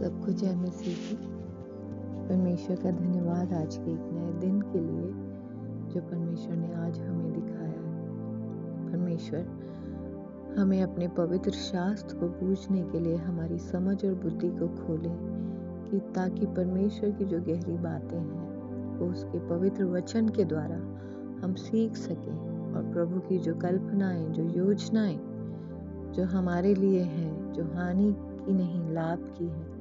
सबको जय मसीह की। परमेश्वर का धन्यवाद आज के एक नए दिन के लिए जो परमेश्वर ने आज हमें दिखाया है। परमेश्वर हमें अपने पवित्र शास्त्र को बूझने के लिए हमारी समझ और बुद्धि को खोले कि ताकि परमेश्वर की जो गहरी बातें हैं वो उसके पवित्र वचन के द्वारा हम सीख सकें और प्रभु की जो कल्पनाएं, जो योजनाएं जो हमारे लिए हैं, जो हानि की नहीं लाभ की है,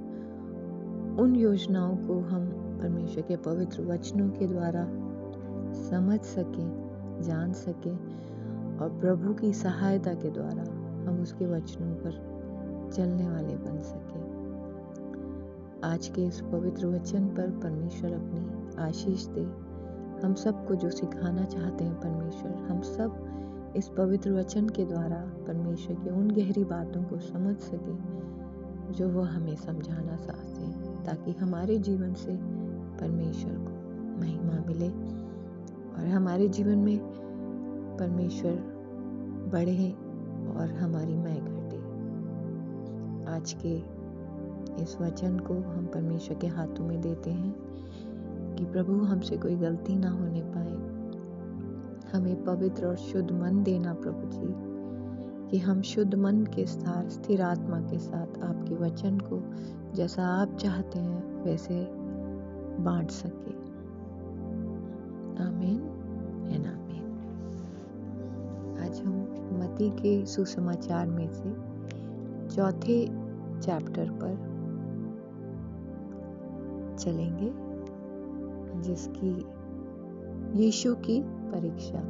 उन योजनाओं को हम परमेश्वर के पवित्र वचनों के द्वारा समझ सकें, जान सकें और प्रभु की सहायता के द्वारा हम उसके वचनों पर चलने वाले बन सकें। आज के इस पवित्र वचन पर परमेश्वर अपनी आशीष दे। हम सबको जो सिखाना चाहते हैं परमेश्वर, हम सब इस पवित्र वचन के द्वारा परमेश्वर की उन गहरी बातों को समझ सके जो वो हमें समझाना चाहते हैं, ताकि हमारे जीवन से परमेश्वर को महिमा मिले और हमारे जीवन में परमेश्वर बढ़े और हमारी मैं घटे। आज के इस वचन को हम परमेश्वर के हाथों में देते हैं कि प्रभु हमसे कोई गलती ना होने पाए। हमें पवित्र और शुद्ध मन देना प्रभु जी, कि हम शुद्ध मन के साथ, स्थिर आत्मा के साथ आपके वचन को जैसा आप चाहते हैं वैसे बांट सके। आमीन एंड आमीन। आज हम मत्ती के सुसमाचार में से चौथे चैप्टर पर चलेंगे, जिसकी यीशु की परीक्षा।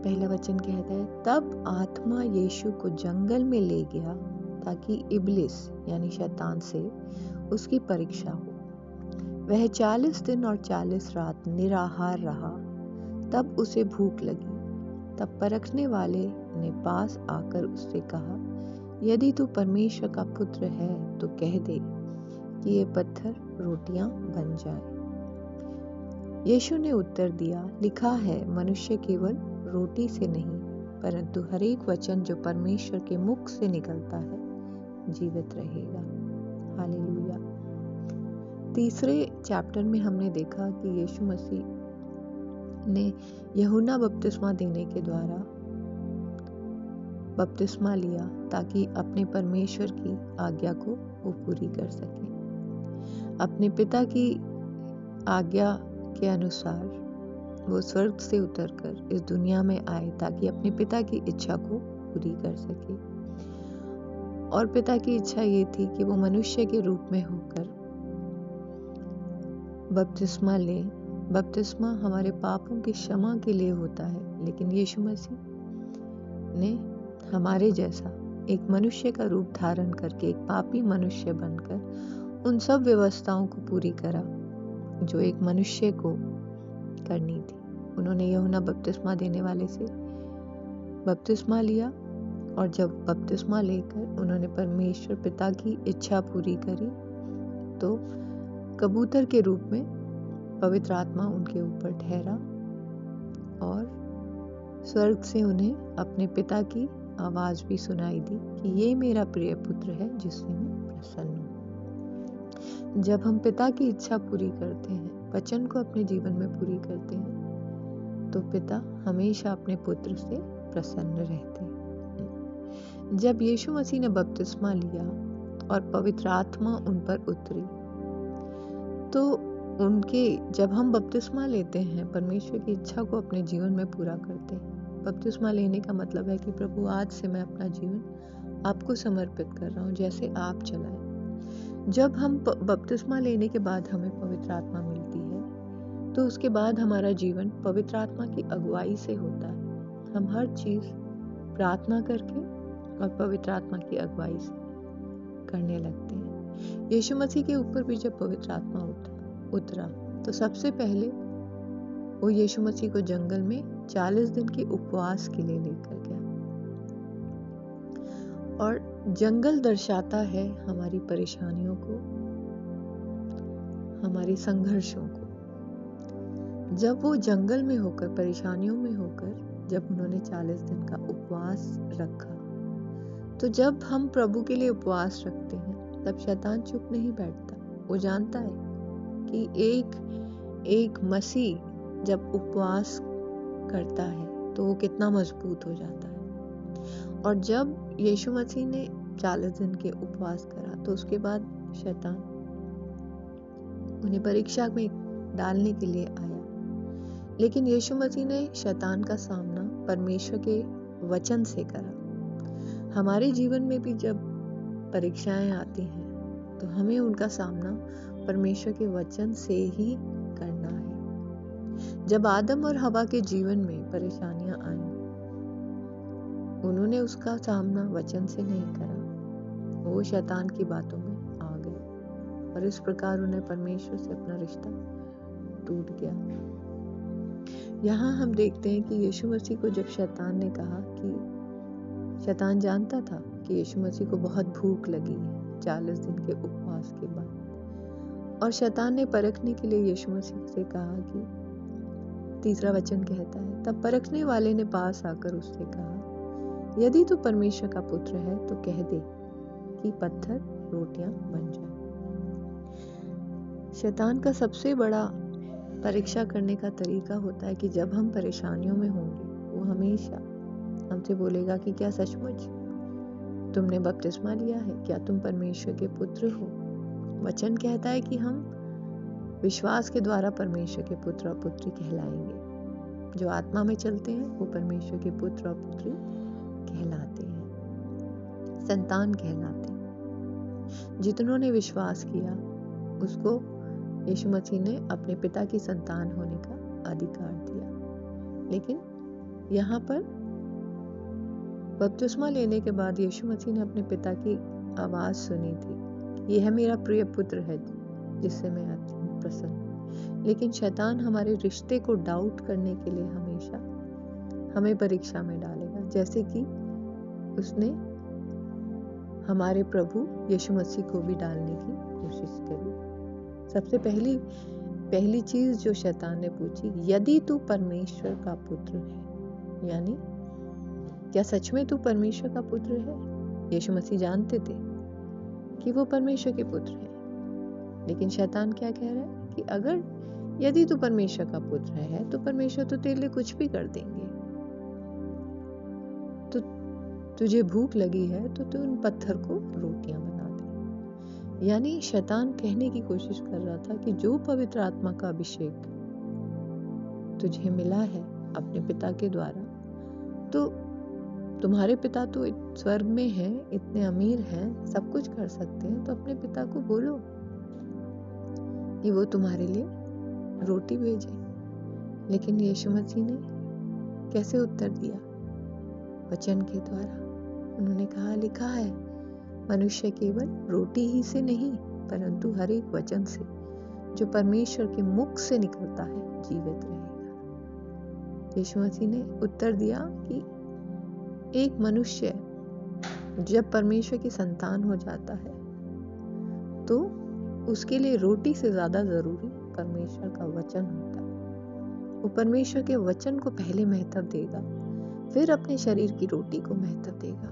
पहला वचन कहता है, तब आत्मा यीशु को जंगल में ले गया ताकि इब्लिस यानी शैतान से उसकी परीक्षा हो। वह 40 दिन और 40 रात निराहार रहा। तब उसे भूख लगी। तब परखने वाले ने पास आकर उससे कहा, यदि तू परमेश्वर का पुत्र है तो कह दे कि ये पत्थर रोटियां बन जाए। यीशु ने उत्तर दिया, लिखा है, मनुष्य केवल रोटी से नहीं परंतु हर एक वचन जो परमेश्वर के मुख से निकलता है जीवित रहेगा। हालेलुया। तीसरे चैप्टर में हमने देखा कि यीशु मसीह ने यूहन्ना बपतिस्मा देने के द्वारा बपतिस्मा लिया ताकि अपने परमेश्वर की आज्ञा को वो पूरी कर सके। अपने पिता की आज्ञा के अनुसार वो स्वर्ग से उतरकर इस दुनिया में आए ताकि अपने पिता की इच्छा को पूरी कर सके। और पिता की इच्छा ये थी कि वो मनुष्य के रूप में होकर बपतिस्मा ले। बपतिस्मा हमारे पापों की क्षमा के लिए होता है, लेकिन यीशु मसीह ने हमारे जैसा एक मनुष्य का रूप धारण करके, एक पापी मनुष्य बनकर उन सब व्यवस्थाओं को पूरी करा जो एक मनुष्य को करनी थी। उन्होंने यूहन्ना बपतिस्मा देने वाले से बपतिस्मा लिया और जब बपतिस्मा लेकर उन्होंने परमेश्वर पिता की इच्छा पूरी करी तो कबूतर के रूप में पवित्र आत्मा उनके ऊपर ठहरा और स्वर्ग से उन्हें अपने पिता की आवाज भी सुनाई दी कि ये मेरा प्रिय पुत्र है जिससे मैं प्रसन्न हूँ। जब हम पिता की इच्छा पूरी करते हैं, वचन को अपने जीवन में पूरी करते हैं, तो पिता हमेशा अपने पुत्र से प्रसन्न रहते हैं। जब यीशु मसीह ने बपतिस्मा लिया और पवित्र आत्मा उन पर उतरी, तो जब हम बपतिस्मा लेते हैं, परमेश्वर की इच्छा को अपने जीवन में पूरा करते हैं। बपतिस्मा लेने का मतलब है कि प्रभु आज से मैं अपना जीवन आपको समर्पित कर रहा हूँ, जैसे आप चलाएं। जब हम बपतिस्मा लेने के बाद हमें पवित्र आत्मा मिलती है, तो उसके बाद हमारा जीवन पवित्र आत्मा की अगुवाई से होता है। हम हर चीज प्रार्थना करके और पवित्र आत्मा की अगुवाई से करने लगते हैं। यीशु मसीह के ऊपर भी जब पवित्र आत्मा उतरा तो सबसे पहले वो यीशु मसीह को जंगल में 40 दिन के उपवास के लिए लेकर गया। और जंगल दर्शाता है हमारी परेशानियों को, हमारी संघर्षों को। जब वो जंगल में होकर, परेशानियों में होकर जब उन्होंने 40 दिन का उपवास रखा, तो जब हम प्रभु के लिए उपवास रखते हैं तब शैतान चुप नहीं बैठता। वो जानता है कि एक मसीह जब उपवास करता है तो वो कितना मजबूत हो जाता है। और जब यीशु मसीह ने 40 दिन के उपवास करा तो उसके बाद शैतान उन्हें परीक्षा में डालने के लिए आया, लेकिन यीशु मसीह ने शैतान का सामना परमेश्वर के वचन से करा। हमारे जीवन में भी जब परीक्षाएं आती हैं तो हमें उनका सामना परमेश्वर के वचन से ही करना है। जब आदम और हवा के जीवन में परेशानियां आई, उन्होंने उसका सामना वचन से नहीं करा, वो शैतान की बातों में आ गए और इस प्रकार उन्हें परमेश्वर से अपना रिश्ता टूट गया। यहाँ हम देखते हैं कि यीशु मसीह को जब शैतान ने कहा कि शैतान जानता था कि यीशु मसीह को बहुत भूख लगी है 40 दिन के उपवास के बाद, और शैतान ने परखने के लिए यीशु मसीह से कहा कि तीसरा वचन कहता है, तब परखने वाले ने पास आकर उससे कहा, यदि तू परमेश्वर का पुत्र है तो कह दे कि पत्थर रोटियां बन जाए। शैतान का सबसे बड़ा परीक्षा करने का तरीका होता है कि जब हम परेशानियों में होंगे वो हमेशा हमसे बोलेगा कि क्या सचमुच तुमने बपतिस्मा लिया है? क्या तुम परमेश्वर के पुत्र हो? वचन कहता है कि हम विश्वास के द्वारा परमेश्वर के पुत्र और पुत्री कहलाएंगे। जो आत्मा में चलते हैं वो परमेश्वर के पुत्र और पुत्री कहलाते हैं, संतान कहलाते हैं। जितनों ने विश्वास किया उसको यीशु मसीह ने अपने पिता की संतान होने का अधिकार दिया। लेकिन यहाँ पर बपतिस्मा लेने के बाद यीशु मसीह ने अपने पिता की आवाज सुनी थी, ये है मेरा प्रिय पुत्र है जिससे मैं अति प्रसन्न। लेकिन शैतान हमारे रिश्ते को डाउट करने के लिए हमेशा हमें परीक्षा में डालेगा, जैसे कि उसने हमारे प्रभु यीशु मसीह को भी डालने की कोशिश करी। सबसे पहली चीज जो शैतान ने पूछी, यदि तू परमेश्वर का पुत्र है, यानी क्या सच में तू परमेश्वर का पुत्र है? यीशु मसीह जानते थे कि वो परमेश्वर के पुत्र हैं, लेकिन शैतान क्या कह रहा है कि अगर यदि तू परमेश्वर का पुत्र है तो परमेश्वर तो तेरे लिए कुछ भी कर देंगे। तो तुझे भूख लगी है तो तू उन पत्थर को रोटियां बना दे। यानी शैतान कहने की कोशिश कर रहा था कि जो पवित्र आत्मा का अभिषेक तुझे मिला है अपने पिता के द्वारा, तो तुम्हारे पिता तो स्वर्ग में हैं, इतने अमीर हैं, सब कुछ कर सकते हैं, तो अपने पिता को बोलो कि वो तुम्हारे लिए रोटी भेजे। लेकिन यीशु मसीह ने कैसे उत्तर दिया? वचन के द्वारा। उन्होंने कहा, लिखा है मनुष्य केवल रोटी ही से नहीं परंतु हर एक वचन से जो परमेश्वर के मुख से निकलता है जीवित रहेगा। यीशु मसीह ने उत्तर दिया कि एक मनुष्य जब परमेश्वर की संतान हो जाता है तो उसके लिए रोटी से ज्यादा जरूरी परमेश्वर का वचन होता है। वो परमेश्वर के वचन को पहले महत्व देगा, फिर अपने शरीर की रोटी को महत्व देगा।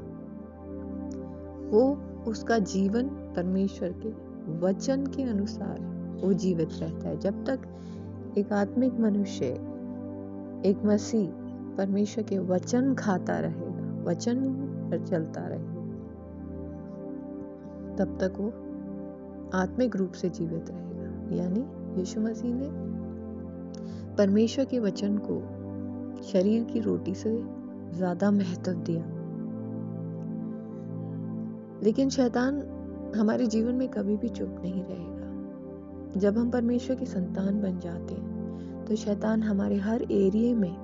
वो उसका जीवन परमेश्वर के वचन के अनुसार वो जीवित रहता है। जब तक एक आत्मिक मनुष्य, एक मसीह परमेश्वर के वचन खाता रहेगा, वचन पर चलता रहेगा, तब तक वो आत्मिक रूप से जीवित रहेगा। यानी यीशु मसीह ने परमेश्वर के वचन को शरीर की रोटी से ज्यादा महत्व दिया। लेकिन शैतान हमारे जीवन में कभी भी चुप नहीं रहेगा। जब हम परमेश्वर की संतान बन जाते हैं तो शैतान हमारे हर एरिया में,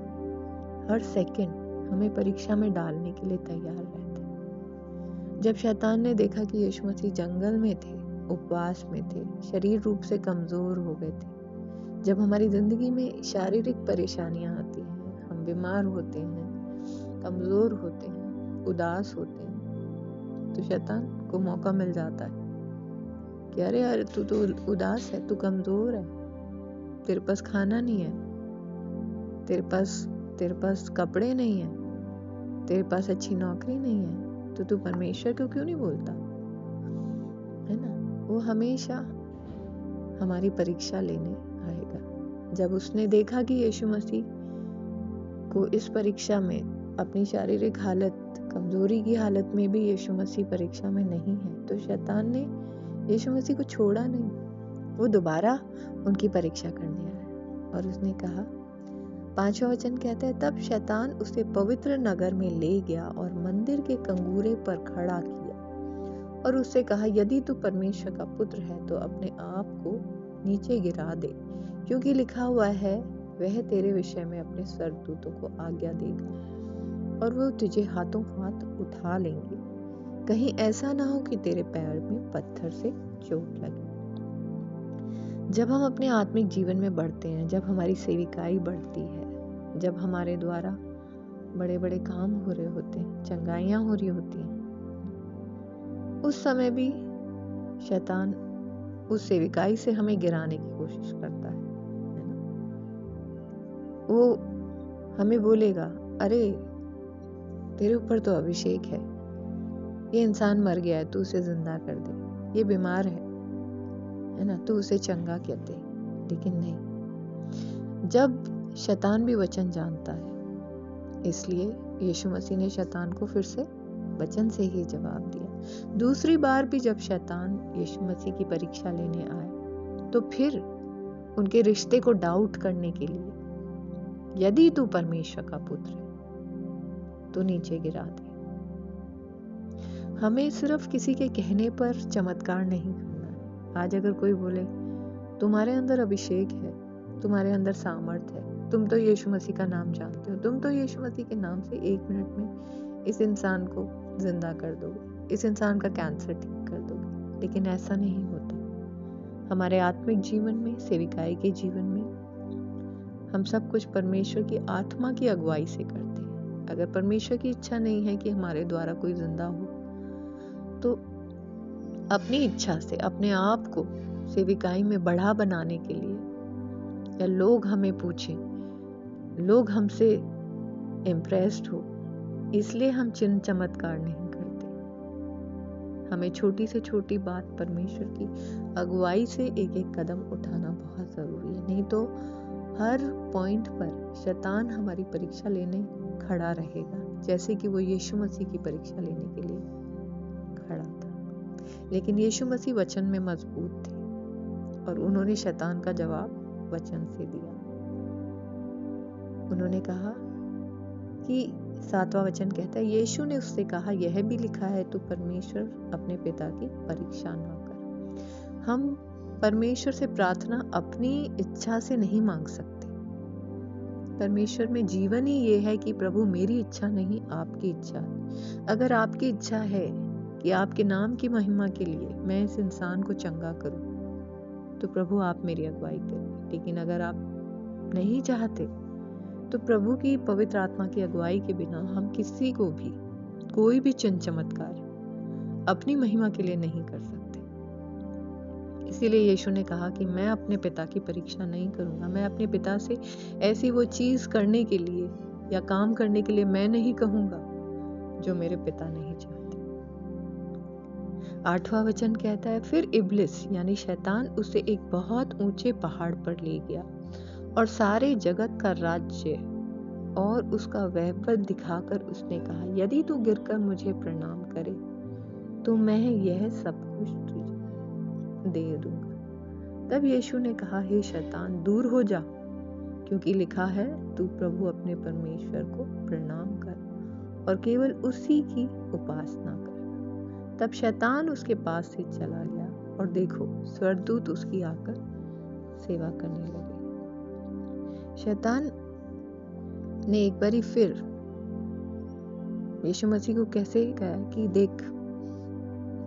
हर सेकंड हमें परीक्षा में डालने के लिए तैयार रहता है। जब शैतान ने देखा कि यीशु मसीह जंगल में थे, उपवास में थे, शरीर रूप से कमजोर हो गए थे, जब हमारी जिंदगी में शारीरिक परेशानियां आती हैं, हम बीमार होते हैं, कमजोर होते हैं, उदास होते हैं, तो शैतान को मौका मिल जाता है कि अरे यार तू तो उदास है, तू कमजोर है, तेरे पास खाना नहीं है, तेरे पास कपड़े नहीं है, तेरे पास अच्छी नौकरी नहीं है, तो तू परमेश्वर को क्यों नहीं बोलता? है ना, वो हमेशा हमारी परीक्षा लेने आएगा। जब उसने देखा कि यीशु मसीह को इस परीक्षा में, अपनी शारीरिक हालत, कमजोरी की हालत में भी यीशु मसीह परीक्षा में नहीं है, तो शैतान ने यीशु मसीह को छोड़ा नहीं, वो दोबारा उनकी परीक्षा करने आया। और उसने कहा, 5वां वचन कहता है, तब शैतान उसे पवित्र नगर में ले गया और मंदिर के कंगूरे पर खड़ा किया और उससे कहा, यदि तू परमेश्वर का पुत्र है तो अपने आप को नीचे गिरा दे, क्योंकि लिखा हुआ है, वह तेरे विषय में अपने स्वर्गदूतों को आज्ञा देगा और वो तुझे हाथों हाथ उठा लेंगे, कहीं ऐसा ना हो कि तेरे पैर में पत्थर से चोट लगे। जब हम अपने आत्मिक जीवन में बढ़ते हैं, जब हमारी सेविकाई बढ़ती है, जब हमारे द्वारा बड़े बड़े काम हो रहे होते हैं, चंगाइयां हो रही होती हैं, उस समय भी शैतान उस सेविकाई से हमें गिराने की कोशिश करता है ना। वो हमें बोलेगा, अरे तेरे ऊपर तो अभिषेक है, ये इंसान मर गया है, तू उसे जिंदा कर दे, ये बीमार है ना, तू उसे चंगा कर दे। लेकिन नहीं, जब शैतान भी वचन जानता है, इसलिए यीशु मसीह ने शैतान को फिर से वचन से ही जवाब दिया। दूसरी बार भी जब शैतान यीशु मसीह की परीक्षा लेने आए, तो फिर उनके रिश्ते को डाउट करने के लिए, यदि तू परमेश्वर का पुत्र है तो नीचे गिरा दे। हमें सिर्फ किसी के कहने पर चमत्कार नहीं करना है। आज अगर कोई बोले, तुम्हारे अंदर अभिषेक है, तुम्हारे अंदर सामर्थ है, तुम तो यीशु मसीह का नाम जानते हो, तुम तो यीशु मसीह के नाम से 1 मिनट में इस इंसान को जिंदा कर दोगे, इस इंसान का कैंसर ठीक कर दोगे, लेकिन ऐसा नहीं होता। हमारे आत्मिक जीवन में, सेविकाई के जीवन में, हम सब कुछ परमेश्वर की आत्मा की अगुवाई से करते हैं। अगर परमेश्वर की इच्छा नहीं है कि हमारे द्वारा कोई जिंदा हो, तो अपनी इच्छा से अपने आप को सेविकाई में बढ़ा बनाने के लिए, या लोग हमें पूछें, लोग हमसे इम्प्रेस्ड हो, इसलिए हम चिन्ह चमत्कार नहीं करते। हमें छोटी से छोटी बात परमेश्वर की अगुवाई से एक एक कदम उठाना बहुत जरूरी है। नहीं तो हर पॉइंट पर शैतान हमारी परीक्षा लेने खड़ा रहेगा, जैसे कि वो यीशु मसीह की परीक्षा लेने के लिए खड़ा था। लेकिन यीशु मसीह वचन में मजबूत थे और उन्होंने शैतान का जवाब वचन से दिया। उन्होंने कहा कि 7वां वचन कहता है, यीशु ने उससे कहा, यह भी लिखा है, तू परमेश्वर अपने पिता की परीक्षा ना कर। हम परमेश्वर से प्रार्थना अपनी इच्छा से नहीं मांग सकते। परमेश्वर में जीवन ही ये है कि प्रभु मेरी इच्छा नहीं, आपकी इच्छा है। अगर आपकी इच्छा है कि आपके नाम की महिमा के लिए मैं इस इंसान को चंगा करूं, तो प्रभु आप मेरी अगुवाई करें। लेकिन अगर आप नहीं चाहते, तो प्रभु की पवित्र आत्मा की अगुवाई के बिना हम किसी को भी कोई भी चिन्ह चमत्कार अपनी महिमा के लिए नहीं कर सकते। इसीलिए यीशु ने कहा कि मैं अपने पिता की परीक्षा नहीं करूंगा। मैं अपने पिता से ऐसी वो चीज करने के लिए या काम करने के लिए मैं नहीं कहूंगा जो मेरे पिता नहीं चाहते। 8वां वचन कहता है, फिर इब्लिस यानी शैतान उसे एक बहुत ऊंचे पहाड़ पर ले गया और सारे जगत का राज्य और उसका वैभव दिखाकर उसने कहा, यदि तू गिरकर मुझे प्रणाम करे तो मैं यह सब कुछ तुझे दे दूंगा। तब यीशु ने कहा, हे शैतान दूर हो जा, क्योंकि लिखा है, तू प्रभु अपने परमेश्वर को प्रणाम कर और केवल उसी की उपासना कर। तब शैतान उसके पास से चला गया और देखो, स्वर्गदूत उसकी आकर सेवा करने लगे। शैतान ने एक बारी फिर यीशु मसीह को कैसे कहा कि देख,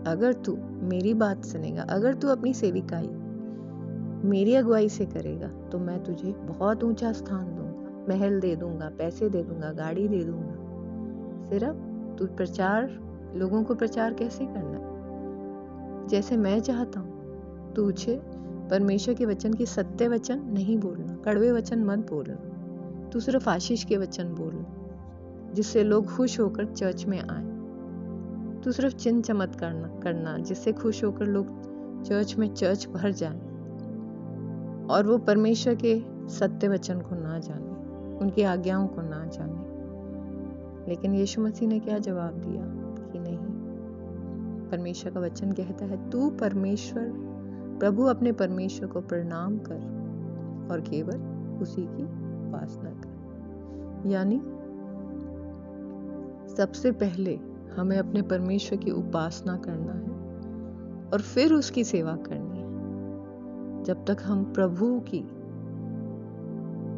अगर तू मेरी बात सुनेगा, अगर तू अपनी सेविकाई मेरी अगुवाई से करेगा, तो मैं तुझे बहुत ऊंचा स्थान दूंगा, महल दे दूंगा, पैसे दे दूंगा, गाड़ी दे दूंगा। सिर्फ तू लोगों को प्रचार कैसे करना है, जैसे मैं चाहता हूँ। तुझे परमेश्वर के वचन की सत्य वचन नहीं बोलना, कड़वे वचन मत बोलना। तू सिर्फ आशीष के वचन बोलना, जिससे लोग खुश होकर चर्च में आए। तू सिर्फ चिन्ह चमत्कार करना जिससे खुश होकर लोग चर्च में चर्च भर जाएं और वो परमेश्वर के सत्य वचन को ना जाने, उनकी आज्ञाओं को ना जाने। लेकिन यीशु मसीह ने क्या जवाब दिया कि नहीं, परमेश्वर का वचन कहता है तू प्रभु अपने परमेश्वर को प्रणाम कर और केवल उसी की उपासना कर। यानी सबसे पहले हमें अपने परमेश्वर की उपासना करना है और फिर उसकी सेवा करनी है। जब तक हम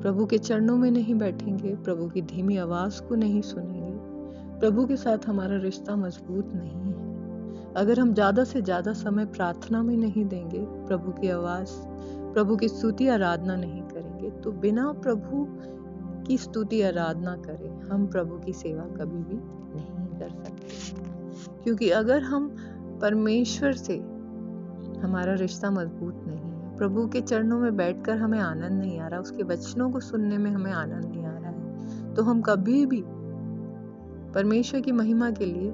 प्रभु के चरणों में नहीं बैठेंगे, प्रभु की धीमी आवाज को नहीं सुनेंगे, प्रभु के साथ हमारा रिश्ता मजबूत नहीं है, अगर हम ज्यादा से ज्यादा समय प्रार्थना में नहीं देंगे, प्रभु की आवाज, प्रभु की स्तुति आराधना नहीं करेंगे, तो बिना प्रभु की स्तुति आराधना करे हम प्रभु की सेवा कभी भी नहीं कर सकते। क्योंकि अगर हम परमेश्वर से हमारा रिश्ता मजबूत नहीं है, प्रभु के चरणों में बैठकर हमें आनंद नहीं आ रहा, उसके वचनों को सुनने में हमें आनंद नहीं आ रहा है, तो हम कभी भी परमेश्वर की महिमा के लिए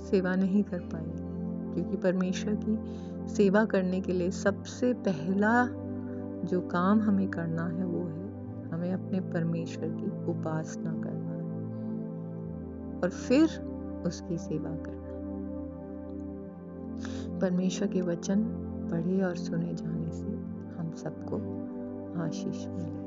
सेवा नहीं कर पाएंगे। क्योंकि परमेश्वर की सेवा करने के लिए सबसे पहला जो काम हमें करना है वो है हमें अपने परमेश्वर की उपासना करना है और फिर उसकी सेवा करना। परमेश्वर के वचन पढ़े और सुने जाने से हम सबको आशीष मिले।